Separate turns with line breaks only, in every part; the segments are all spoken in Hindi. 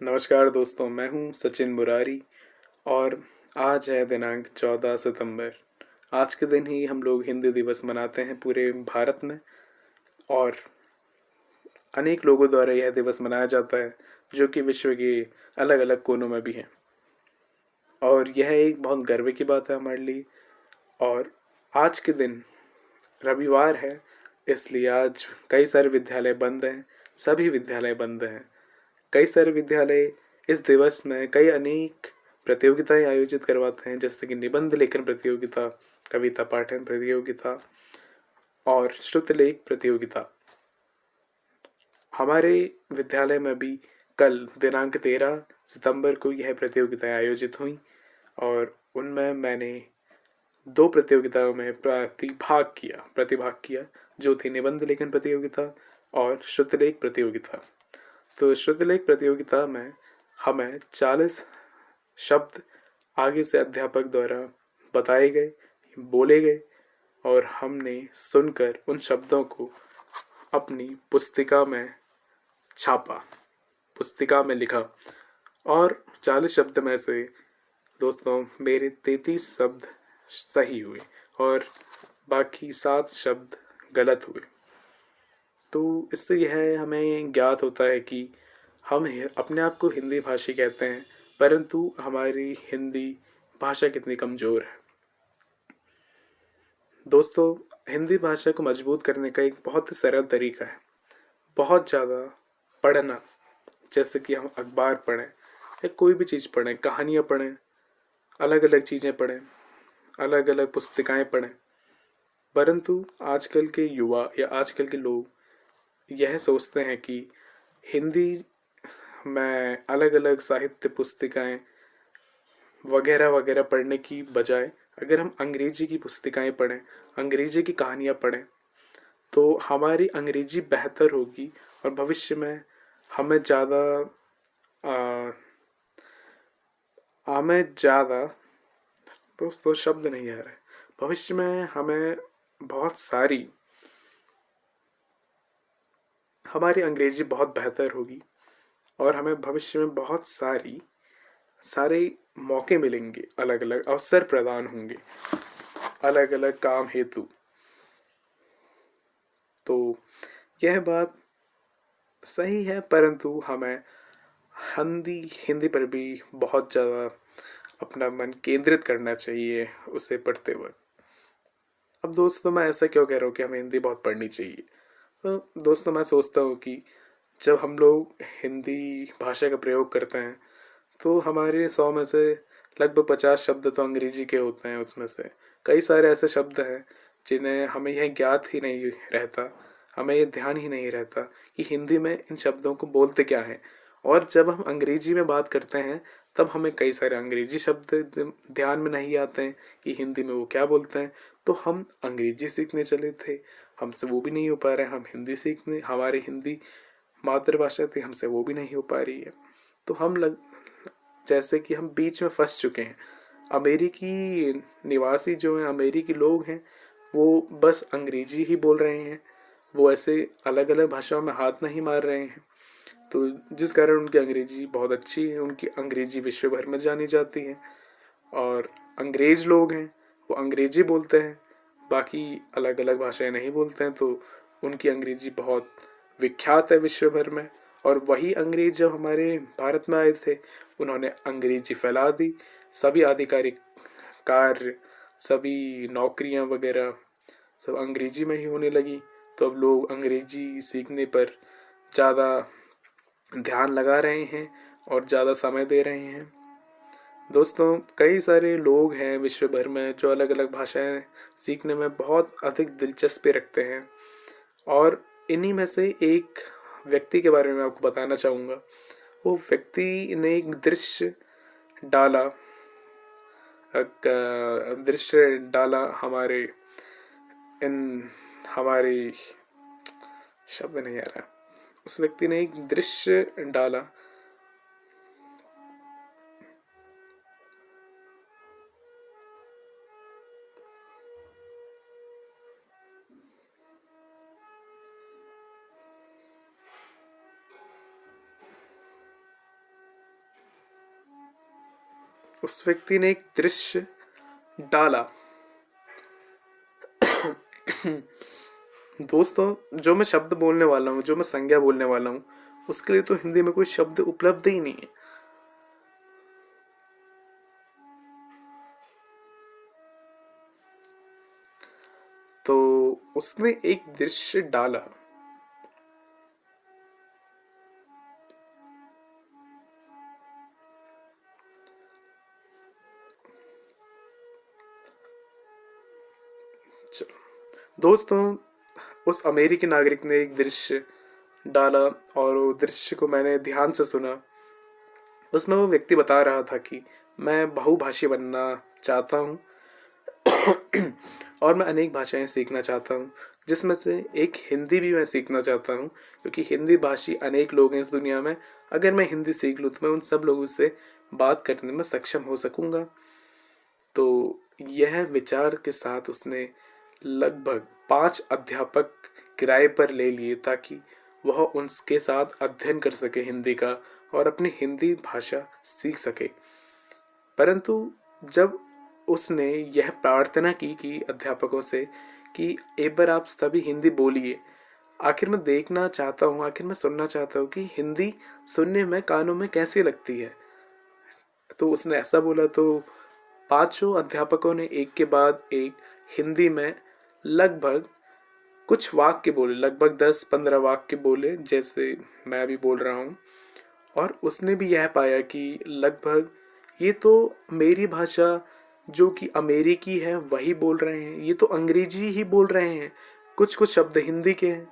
नमस्कार दोस्तों, मैं हूं सचिन मुरारी और आज है दिनांक 14 सितंबर। आज के दिन ही हम लोग हिंदी दिवस मनाते हैं पूरे भारत में और अनेक लोगों द्वारा यह दिवस मनाया जाता है जो कि विश्व के अलग अलग कोनों में भी हैं। और यह एक बहुत गर्व की बात है हमारे लिए। और आज के दिन रविवार है, इसलिए आज कई सारे विद्यालय बंद हैं। सभी विद्यालय बंद हैं। कई सारे विद्यालय इस दिवस में कई अनेक प्रतियोगिताएं आयोजित करवाते हैं, जैसे कि निबंध लेखन प्रतियोगिता, कविता पाठन प्रतियोगिता और श्रुतलेख प्रतियोगिता। हमारे विद्यालय में भी कल दिनांक 13 सितंबर को यह प्रतियोगिताएं आयोजित हुई और उनमें मैंने दो प्रतियोगिताओं में प्रतिभाग किया जो थी निबंध लेखन प्रतियोगिता और श्रुतलेख प्रतियोगिता। तो श्रुतलेख प्रतियोगिता में हमें 40 शब्द आगे से अध्यापक द्वारा बताए गए, बोले गए और हमने सुनकर उन शब्दों को अपनी पुस्तिका में छापा, पुस्तिका में लिखा। और 40 शब्द में से दोस्तों मेरे 33 शब्द सही हुए और बाकी 7 शब्द गलत हुए। तो इससे यह हमें ज्ञात होता है कि हम अपने आप को हिंदी भाषी कहते हैं, परंतु हमारी हिंदी भाषा कितनी कमज़ोर है। दोस्तों, हिंदी भाषा को मजबूत करने का एक बहुत ही सरल तरीका है, बहुत ज़्यादा पढ़ना। जैसे कि हम अखबार पढ़ें या कोई भी चीज़ पढ़ें, कहानियाँ पढ़ें, अलग अलग चीज़ें पढ़ें, अलग अलग पुस्तिकाएँ पढ़ें। परंतु आजकल के युवा या आजकल के लोग यह सोचते हैं कि हिंदी में अलग अलग साहित्य पुस्तिकाएं वगैरह वगैरह पढ़ने की बजाय अगर हम अंग्रेजी की पुस्तिकाएं पढ़ें, अंग्रेजी की कहानियाँ पढ़ें, तो हमारी अंग्रेजी बेहतर होगी और भविष्य में हमें ज़्यादा दोस्तों शब्द नहीं आ रहे, भविष्य में हमें बहुत सारी हमारी अंग्रेजी बहुत बेहतर होगी और हमें भविष्य में बहुत सारे मौके मिलेंगे, अलग अलग अवसर प्रदान होंगे अलग अलग काम हेतु। तो यह बात सही है, परंतु हमें हिंदी पर भी बहुत ज़्यादा अपना मन केंद्रित करना चाहिए उसे पढ़ते वक्त। अब दोस्तों, मैं ऐसा क्यों कह रहा हूँ कि हमें हिंदी बहुत पढ़नी चाहिए। तो दोस्तों, मैं सोचता हूँ कि जब हम लोग हिंदी भाषा का प्रयोग करते हैं तो हमारे 100 में से लगभग 50 शब्द तो अंग्रेजी के होते हैं। उसमें से कई सारे ऐसे शब्द हैं जिन्हें हमें यह ज्ञात ही नहीं रहता, हमें यह ध्यान ही नहीं रहता कि हिंदी में इन शब्दों को बोलते क्या हैं। और जब हम अंग्रेजी में बात करते हैं तब हमें कई सारे अंग्रेजी शब्द ध्यान में नहीं आते हैं कि हिंदी में वो क्या बोलते हैं। तो हम अंग्रेजी सीखने चले थे, हमसे वो भी नहीं हो पा रहा है। हम हिंदी सीखने, हमारी हिंदी मातृभाषा थी, हमसे वो भी नहीं हो पा रही है। तो जैसे कि हम बीच में फंस चुके हैं। अमेरिकी निवासी जो हैं, अमेरिकी लोग हैं, वो बस अंग्रेजी ही बोल रहे हैं, वो ऐसे अलग अलग भाषाओं में हाथ नहीं मार रहे हैं। तो जिस कारण उनकी अंग्रेजी बहुत अच्छी है, उनकी अंग्रेजी विश्व भर में जानी जाती है। और अंग्रेज लोग हैं, वो अंग्रेजी बोलते हैं, बाकी अलग अलग भाषाएं नहीं बोलते हैं, तो उनकी अंग्रेजी बहुत विख्यात है विश्व भर में। और वही अंग्रेज जब हमारे भारत में आए थे, उन्होंने अंग्रेजी फैला दी। सभी आधिकारिक कार्य, सभी नौकरियां वगैरह सब अंग्रेजी में ही होने लगी। तो अब लोग अंग्रेजी सीखने पर ज़्यादा ध्यान लगा रहे हैं और ज़्यादा समय दे रहे हैं। दोस्तों, कई सारे लोग हैं विश्व भर में जो अलग अलग भाषाएं सीखने में बहुत अधिक दिलचस्पी रखते हैं। और इन्हीं में से एक व्यक्ति के बारे में आपको बताना चाहूँगा। वो व्यक्ति ने एक डाला दृश्य डाला हमारे इन हमारी शब्द नहीं आ रहा। उस व्यक्ति ने एक दृश्य डाला उस व्यक्ति ने एक दृश्य डाला। दोस्तों, जो मैं शब्द बोलने वाला हूँ, जो मैं संज्ञा बोलने वाला हूँ, उसके लिए तो हिंदी में कोई शब्द उपलब्ध ही नहीं है। तो उसने एक दृश्य डाला। चलो दोस्तों, उस अमेरिकी नागरिक ने एक दृश्य डाला और वो दृश्य को मैंने ध्यान से सुना। उसमें वो व्यक्ति बता रहा था कि मैं बहुभाषी बनना चाहता हूँ और मैं अनेक भाषाएं सीखना चाहता हूँ, जिसमें से एक हिंदी भी मैं सीखना चाहता हूँ, क्योंकि हिंदी भाषी अनेक लोग हैं इस दुनिया में। अगर मैं हिंदी सीख लूँ तो मैं उन सब लोगों से बात करने में सक्षम हो सकूँगा। तो यह विचार के साथ उसने लगभग 5 अध्यापक किराए पर ले लिए ताकि वह उनके साथ अध्ययन कर सके हिंदी का और अपनी हिंदी भाषा सीख सके। परंतु जब उसने यह प्रार्थना की कि अध्यापकों से कि एक बार आप सभी हिंदी बोलिए, आखिर मैं देखना चाहता हूँ, आखिर मैं सुनना चाहता हूँ कि हिंदी सुनने में कानों में कैसी लगती है। तो उसने ऐसा बोला तो पांचों अध्यापकों ने एक के बाद एक हिंदी में लगभग कुछ वाक्य बोले, लगभग 10-15 वाक्य बोले, जैसे मैं अभी बोल रहा हूँ। और उसने भी यह पाया कि लगभग ये तो मेरी भाषा जो कि अमेरिकी है वही बोल रहे हैं, ये तो अंग्रेजी ही बोल रहे हैं, कुछ कुछ शब्द हिंदी के हैं।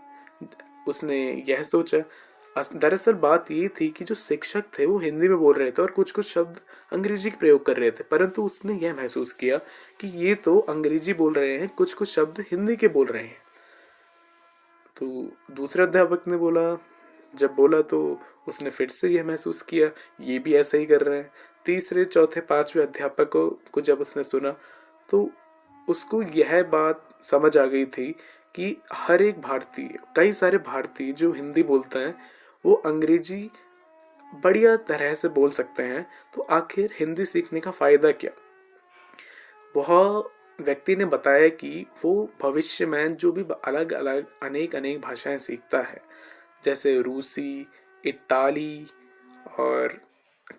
उसने यह सोचा। दरअसल बात ये थी कि जो शिक्षक थे वो हिंदी में बोल रहे थे और कुछ कुछ शब्द अंग्रेजी के प्रयोग कर रहे थे, परंतु उसने यह महसूस किया कि ये तो अंग्रेजी बोल रहे हैं, कुछ कुछ शब्द हिंदी के बोल रहे हैं। तो दूसरे अध्यापक ने जब बोला तो उसने फिर से यह महसूस किया ये भी ऐसा ही कर रहे हैं। तीसरे चौथे पांचवें अध्यापकों को जब उसने सुना तो उसको यह बात समझ आ गई थी कि हर एक भारतीय, कई सारे भारतीय जो हिंदी बोलते हैं वो अंग्रेजी बढ़िया तरह से बोल सकते हैं, तो आखिर हिंदी सीखने का फ़ायदा क्या। वह व्यक्ति ने बताया कि वो भविष्य में जो भी अलग अलग अनेक अनेक भाषाएं सीखता है, जैसे रूसी, इटाली और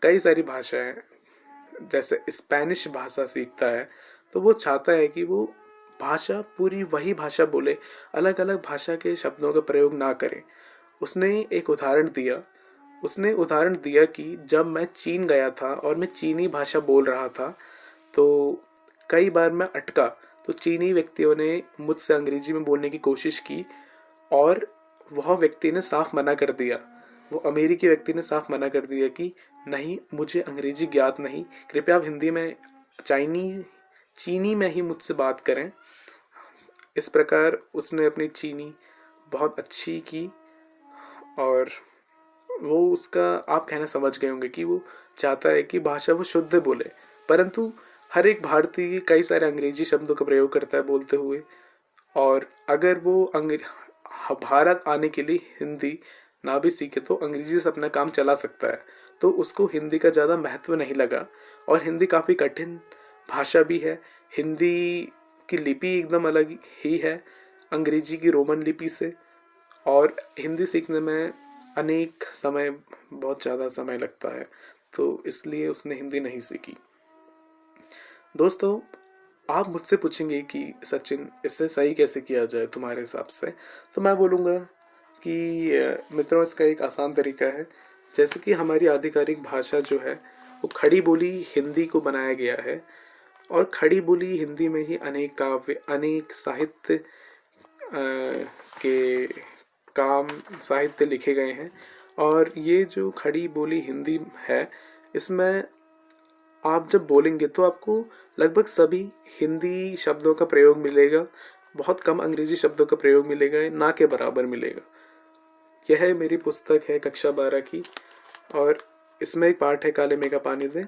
कई सारी भाषाएं, जैसे स्पेनिश भाषा सीखता है, तो वो चाहता है कि वो भाषा पूरी वही भाषा बोले, अलग अलग भाषा के शब्दों का प्रयोग ना करे। उसने एक उदाहरण दिया कि जब मैं चीन गया था और मैं चीनी भाषा बोल रहा था तो कई बार मैं अटका, तो चीनी व्यक्तियों ने मुझसे अंग्रेजी में बोलने की कोशिश की और वह व्यक्ति ने साफ मना कर दिया, वो अमेरिकी व्यक्ति ने साफ मना कर दिया कि नहीं, मुझे अंग्रेजी ज्ञात नहीं, कृपया आप हिंदी में चीनी में ही मुझसे बात करें। इस प्रकार उसने अपनी चीनी बहुत अच्छी की और वो उसका आप कहना समझ गए होंगे कि वो चाहता है कि भाषा वो शुद्ध बोले, परंतु हर एक भारतीय कई सारे अंग्रेजी शब्दों का प्रयोग करता है बोलते हुए। और अगर वो भारत आने के लिए हिंदी ना भी सीखे तो अंग्रेजी से अपना काम चला सकता है, तो उसको हिंदी का ज़्यादा महत्व नहीं लगा। और हिंदी काफ़ी कठिन भाषा भी है, हिंदी की लिपि एकदम अलग ही है अंग्रेजी की रोमन लिपि से, और हिंदी सीखने में बहुत ज़्यादा समय लगता है, तो इसलिए उसने हिंदी नहीं सीखी। दोस्तों, आप मुझसे पूछेंगे कि सचिन इसे सही कैसे किया जाए तुम्हारे हिसाब से, तो मैं बोलूँगा कि मित्रों इसका एक आसान तरीका है। जैसे कि हमारी आधिकारिक भाषा जो है वो खड़ी बोली हिंदी को बनाया गया है और खड़ी बोली हिंदी में ही अनेक काव्य, अनेक साहित्य के साहित्य लिखे गए हैं। और ये जो खड़ी बोली हिंदी है इसमें आप जब बोलेंगे तो आपको लगभग सभी हिंदी शब्दों का प्रयोग मिलेगा, बहुत कम अंग्रेजी शब्दों का प्रयोग मिलेगा, ना के बराबर मिलेगा। यह मेरी पुस्तक है कक्षा 12 की और इसमें एक पाठ है काले मेघा पानी दे।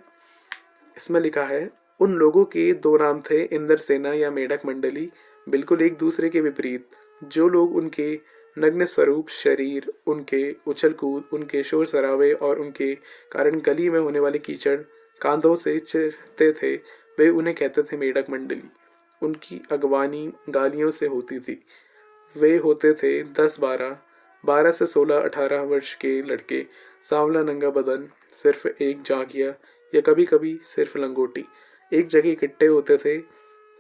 इसमें लिखा है, उन लोगों के 2 नाम थे, इंद्र सेना या मेढक मंडली, बिल्कुल एक दूसरे के विपरीत। जो लोग उनके नग्न स्वरूप शरीर, उनके उछल कूद, उनके शोर शराबे और उनके कारण गली में होने वाली कीचड़ कांधों से चिरते थे, वे उन्हें कहते थे मेढक मंडली। उनकी अगवानी गालियों से होती थी। वे होते थे 10-12, 12 से 16-18 वर्ष के लड़के, सांवला नंगा बदन, सिर्फ एक जांघिया या कभी कभी सिर्फ लंगोटी। एक जगह इकट्ठे होते थे।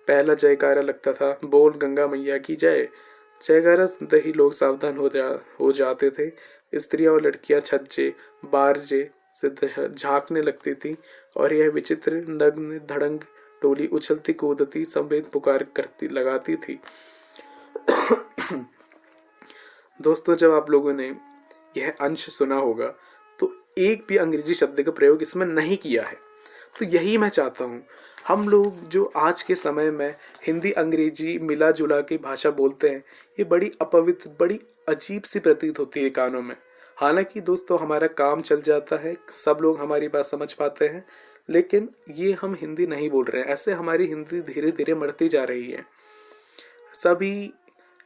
पहला जयकारा लगता था, बोल गंगा मैया की जय। जयकारा सुनते ही लोग सावधान हो जाते थे। स्त्रियां और लड़कियां छज्जे बारजे से झांकने लगती थी और यह विचित्र नग्न धड़ंग टोली उछलती कूदती संवेद पुकार करती लगाती थी। दोस्तों, जब आप लोगों ने यह अंश सुना होगा तो एक भी अंग्रेजी शब्द का प्रयोग इसमें नहीं किया है। तो यही मैं चाहता हूँ। हम लोग जो आज के समय में हिंदी अंग्रेजी मिला जुला की भाषा बोलते हैं, ये बड़ी अपवित्र, बड़ी अजीब सी प्रतीत होती है कानों में। हालांकि दोस्तों, हमारा काम चल जाता है, सब लोग हमारी बात समझ पाते हैं, लेकिन ये हम हिंदी नहीं बोल रहे हैं। ऐसे हमारी हिंदी धीरे धीरे मरती जा रही है। सभी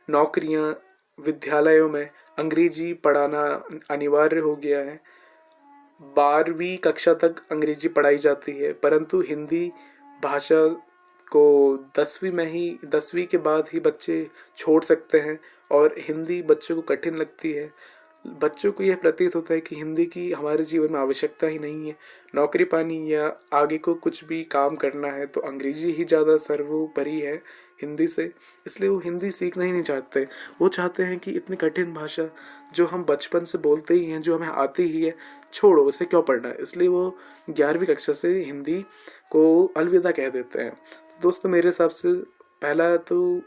नौकरियां, विद्यालयों में अंग्रेजी पढ़ाना अनिवार्य हो गया है। 12वीं कक्षा तक अंग्रेजी पढ़ाई जाती है, परंतु हिंदी भाषा को 10वीं के बाद ही बच्चे छोड़ सकते हैं और हिंदी बच्चों को कठिन लगती है। बच्चों को यह प्रतीत होता है कि हिंदी की हमारे जीवन में आवश्यकता ही नहीं है। नौकरी पानी या आगे को कुछ भी काम करना है तो अंग्रेजी ही ज़्यादा सर्वोपरि है हिंदी से। इसलिए वो हिंदी सीखना ही नहीं चाहते। वो चाहते हैं कि इतनी कठिन भाषा जो हम बचपन से बोलते ही हैं, जो हमें आती ही है, छोड़ो, उसे क्यों पढ़ना है। इसलिए वो 11वीं कक्षा से हिंदी को अलविदा कह देते हैं। तो दोस्तों, मेरे हिसाब से पहला तो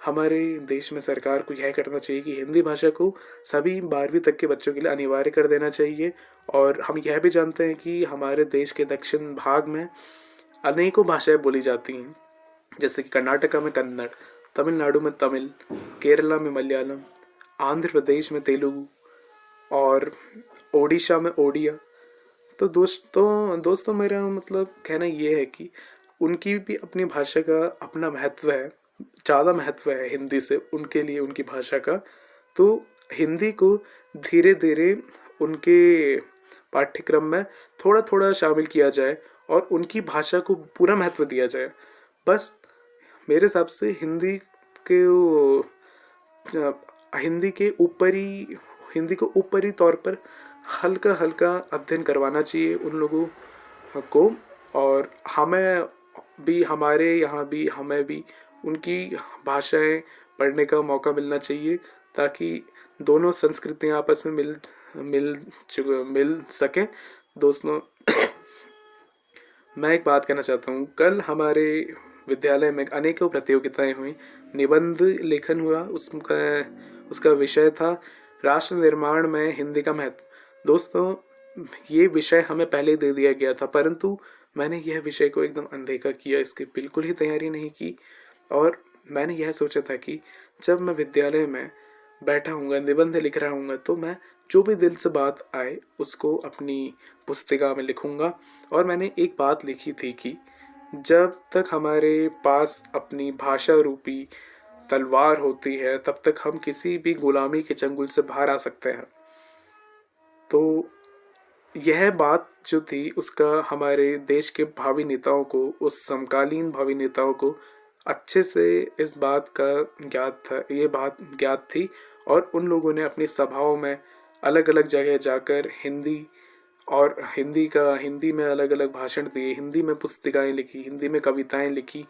हमारे देश में सरकार को यह करना चाहिए कि हिंदी भाषा को सभी 12वीं तक के बच्चों के लिए अनिवार्य कर देना चाहिए। और हम यह भी जानते हैं कि हमारे देश के दक्षिण भाग में अनेकों भाषाएं बोली जाती हैं, जैसे कि कर्नाटका में कन्नड़, तमिलनाडु में तमिल, केरला में मलयालम, आंध्र प्रदेश में तेलुगु और ओडिशा में ओडिया। तो दोस्तों मेरा मतलब कहना ये है कि उनकी भी अपनी भाषा का अपना महत्व है, ज़्यादा महत्व है हिंदी से उनके लिए, उनकी भाषा का। तो हिंदी को धीरे धीरे उनके पाठ्यक्रम में थोड़ा थोड़ा शामिल किया जाए और उनकी भाषा को पूरा महत्व दिया जाए। बस मेरे हिसाब से हिंदी को ऊपरी तौर पर हल्का हल्का अध्ययन करवाना चाहिए उन लोगों को। और हमें भी, हमारे यहाँ भी, हमें भी उनकी भाषाएं पढ़ने का मौका मिलना चाहिए, ताकि दोनों संस्कृतियाँ आपस में मिल सकें। दोस्तों, मैं एक बात कहना चाहता हूँ। कल हमारे विद्यालय में अनेकों प्रतियोगिताएं हुई, निबंध लेखन हुआ, उसका विषय था राष्ट्र निर्माण में हिंदी का महत्व। दोस्तों, ये विषय हमें पहले दे दिया गया था, परंतु मैंने यह विषय को एकदम अनदेखा किया, इसकी बिल्कुल ही तैयारी नहीं की। और मैंने यह सोचा था कि जब मैं विद्यालय में बैठा हूँगा, निबंध लिख रहा हूँगा, तो मैं जो भी दिल से बात आए उसको अपनी पुस्तिका में लिखूँगा। और मैंने एक बात लिखी थी कि जब तक हमारे पास अपनी भाषा रूपी तलवार होती है, तब तक हम किसी भी गुलामी के चंगुल से बाहर आ सकते हैं। तो यह बात जो थी, उसका हमारे देश के भावी नेताओं को, उस समकालीन भावी नेताओं को अच्छे से इस बात का ये बात ज्ञात थी। और उन लोगों ने अपनी सभाओं में अलग अलग जगह जाकर हिंदी में अलग अलग भाषण दिए, हिंदी में पुस्तिकाएं लिखी, हिंदी में कविताएं लिखी,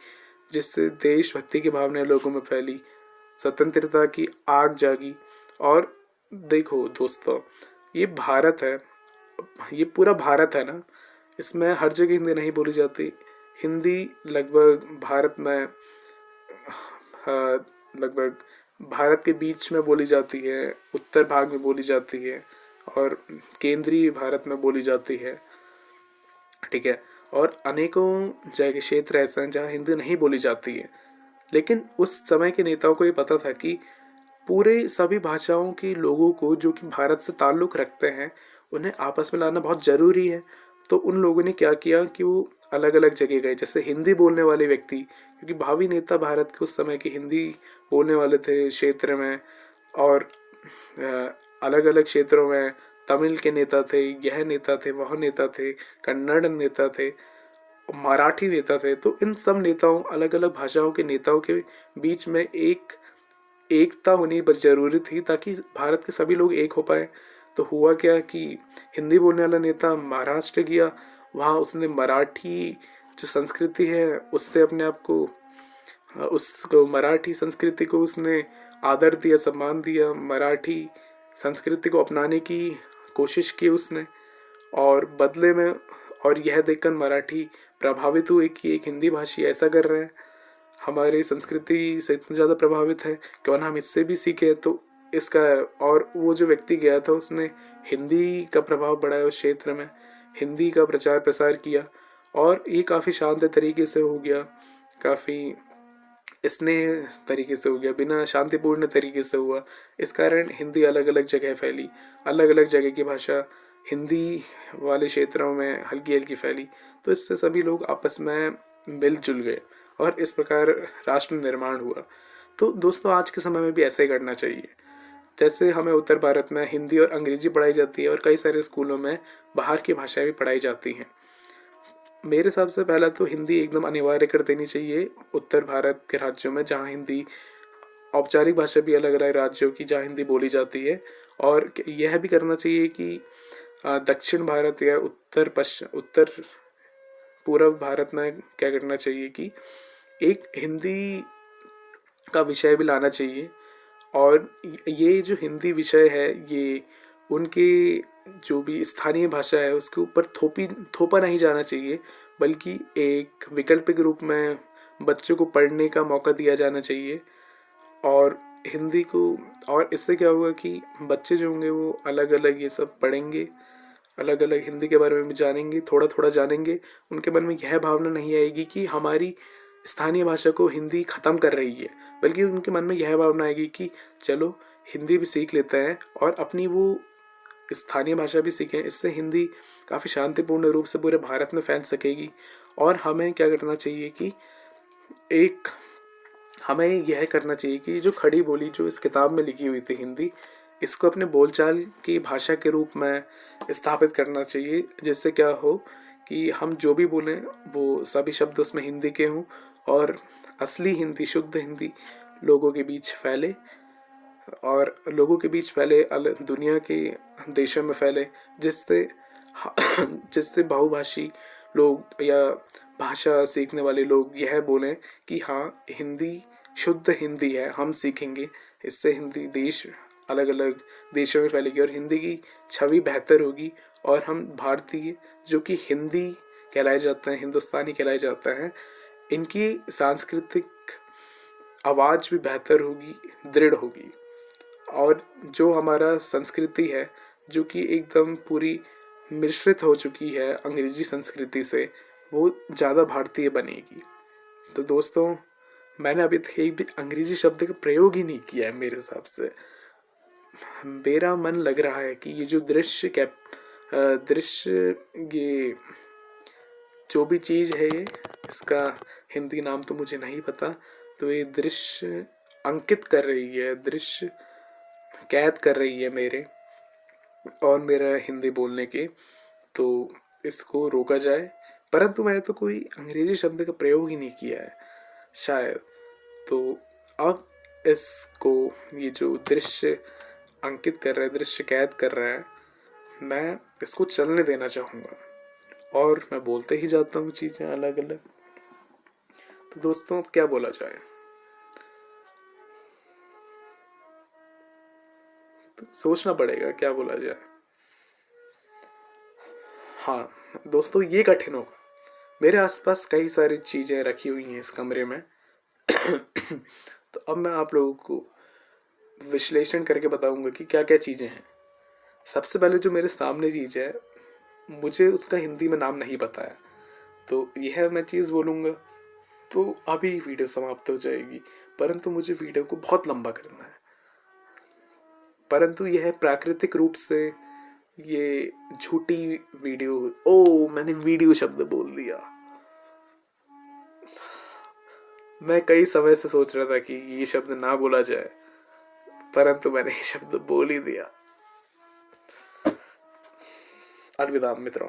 जिससे देशभक्ति की भावना लोगों में फैली, स्वतंत्रता की आग जागी। और देखो दोस्तों, ये भारत है, ये पूरा भारत है ना, इसमें हर जगह हिंदी नहीं बोली जाती। हिंदी लगभग भारत के बीच में बोली जाती है, उत्तर भाग में बोली जाती है और केंद्रीय भारत में बोली जाती है, ठीक है। और अनेकों जगह क्षेत्र ऐसे हैं जहाँ हिंदी नहीं बोली जाती है। लेकिन उस समय के नेताओं को ये पता था कि पूरे सभी भाषाओं के लोगों को जो कि भारत से ताल्लुक़ रखते हैं, उन्हें आपस में लाना बहुत ज़रूरी है। तो उन लोगों ने क्या किया कि वो अलग अलग जगह गए। जैसे हिंदी बोलने वाले व्यक्ति, क्योंकि भावी नेता भारत के उस समय के हिंदी बोलने वाले थे क्षेत्र में, और अलग अलग क्षेत्रों में तमिल के नेता थे, यह नेता थे, वह नेता थे, कन्नड़ नेता थे, मराठी नेता थे। तो इन सब नेताओं, अलग अलग भाषाओं के नेताओं के बीच में एकता होनी बस जरूरी थी, ताकि भारत के सभी लोग एक हो पाए। तो हुआ क्या कि हिंदी बोलने वाला नेता महाराष्ट्र गया, वहाँ उसने मराठी जो संस्कृति है उससे अपने आप को, उसको मराठी संस्कृति को उसने आदर दिया, सम्मान दिया, मराठी संस्कृति को अपनाने की कोशिश की उसने। और बदले में, और यह देखकर मराठी प्रभावित हुए कि एक हिंदी भाषी ऐसा कर रहे हैं, हमारी संस्कृति से इतना ज़्यादा प्रभावित है, क्यों ना हम इससे भी सीखें। तो इसका, और वो जो व्यक्ति गया था उसने हिंदी का प्रभाव बढ़ाया उस क्षेत्र में, हिंदी का प्रचार प्रसार किया, और ये काफ़ी शांत तरीके से हो गया, काफ़ी स्नेह तरीके से हो गया, बिना शांतिपूर्ण तरीके से हुआ। इस कारण हिंदी अलग अलग जगह फैली, अलग अलग जगह की भाषा हिंदी वाले क्षेत्रों में हल्की हल्की फैली। तो इससे सभी लोग आपस में मिलजुल गए और इस प्रकार राष्ट्र निर्माण हुआ। तो दोस्तों, आज के समय में भी ऐसे ही करना चाहिए। जैसे हमें उत्तर भारत में हिंदी और अंग्रेजी पढ़ाई जाती है, और कई सारे स्कूलों में बाहर की भाषाएं भी पढ़ाई जाती हैं। मेरे हिसाब से पहला तो हिंदी एकदम अनिवार्य कर देनी चाहिए उत्तर भारत के राज्यों में, जहाँ हिंदी औपचारिक भाषा भी अलग अलग राज्यों की जहाँ हिंदी बोली जाती है। और यह भी करना चाहिए कि दक्षिण भारत या उत्तर पूर्व भारत में क्या करना चाहिए कि एक हिंदी का विषय भी लाना चाहिए। और ये जो हिंदी विषय है, ये उनके जो भी स्थानीय भाषा है उसके ऊपर थोपा नहीं जाना चाहिए, बल्कि एक विकल्प के रूप में बच्चों को पढ़ने का मौका दिया जाना चाहिए। और हिंदी को, और इससे क्या होगा कि बच्चे जो होंगे वो अलग अलग ये सब पढ़ेंगे, अलग अलग हिंदी के बारे में भी जानेंगे, थोड़ा थोड़ा जानेंगे। उनके मन में यह भावना नहीं आएगी कि हमारी स्थानीय भाषा को हिंदी ख़त्म कर रही है, बल्कि उनके मन में यह भावना आएगी कि चलो हिंदी भी सीख लेते हैं और अपनी वो स्थानीय भाषा भी सीखें। इससे हिंदी काफ़ी शांतिपूर्ण रूप से पूरे भारत में फैल सकेगी। और हमें क्या करना चाहिए कि हमें यह करना चाहिए कि जो खड़ी बोली जो इस किताब में लिखी हुई थी हिंदी, इसको अपने बोलचाल की भाषा के रूप में स्थापित करना चाहिए, जिससे क्या हो कि हम जो भी बोलें वो सभी शब्द उसमें हिंदी के हों, और असली हिंदी, शुद्ध हिंदी लोगों के बीच फैले, और लोगों के बीच फैले, दुनिया के देशों में फैले, जिससे जिससे बहुभाषी लोग या भाषा सीखने वाले लोग यह बोलें कि हाँ, हिंदी शुद्ध हिंदी है, हम सीखेंगे। इससे हिंदी देश, अलग अलग देशों में फैलेगी और हिंदी की छवि बेहतर होगी। और हम भारतीय जो कि हिंदी कहलाए जाते हैं, हिंदुस्तानी कहलाए जाते हैं, इनकी सांस्कृतिक आवाज़ भी बेहतर होगी, दृढ़ होगी। और जो हमारा संस्कृति है, जो कि एकदम पूरी मिश्रित हो चुकी है अंग्रेजी संस्कृति से, वो ज़्यादा भारतीय बनेगी। तो दोस्तों, मैंने अभी तक एक भी अंग्रेजी शब्द का प्रयोग ही नहीं किया है। मेरे हिसाब से मेरा मन लग रहा है कि ये जो दृश्य ये जो भी चीज़ है, ये इसका हिंदी नाम तो मुझे नहीं पता, तो ये दृश्य अंकित कर रही है, दृश्य कैद कर रही है मेरे और मेरा हिंदी बोलने के। तो इसको रोका जाए। परंतु मैंने तो कोई अंग्रेजी शब्द का प्रयोग ही नहीं किया है शायद। तो अब इसको, ये जो दृश्य अंकित कर रहा है, दृश्य कैद कर रहा है, मैं इसको चलने देना चाहूँगा और मैं बोलते ही जाता हूँ चीज़ें अलग अलग। तो दोस्तों, अब क्या बोला जाए? तो सोचना पड़ेगा क्या बोला जाए। हाँ दोस्तों, ये कठिन होगा। मेरे आसपास कई सारी चीज़ें रखी हुई हैं इस कमरे में। तो अब मैं आप लोगों को विश्लेषण करके बताऊंगा कि क्या क्या चीज़ें हैं। सबसे पहले जो मेरे सामने चीज़ है, मुझे उसका हिंदी में नाम नहीं पता है, तो यह मैं चीज़ बोलूँगा तो अभी वीडियो समाप्त हो जाएगी। परंतु मुझे वीडियो को बहुत लंबा करना है। परंतु यह प्राकृतिक रूप से ये झूठी वीडियो, मैंने वीडियो शब्द बोल दिया। मैं कई समय से सोच रहा था कि ये शब्द ना बोला जाए, परंतु मैंने ये शब्द बोल ही दिया। अलविदा मित्रों।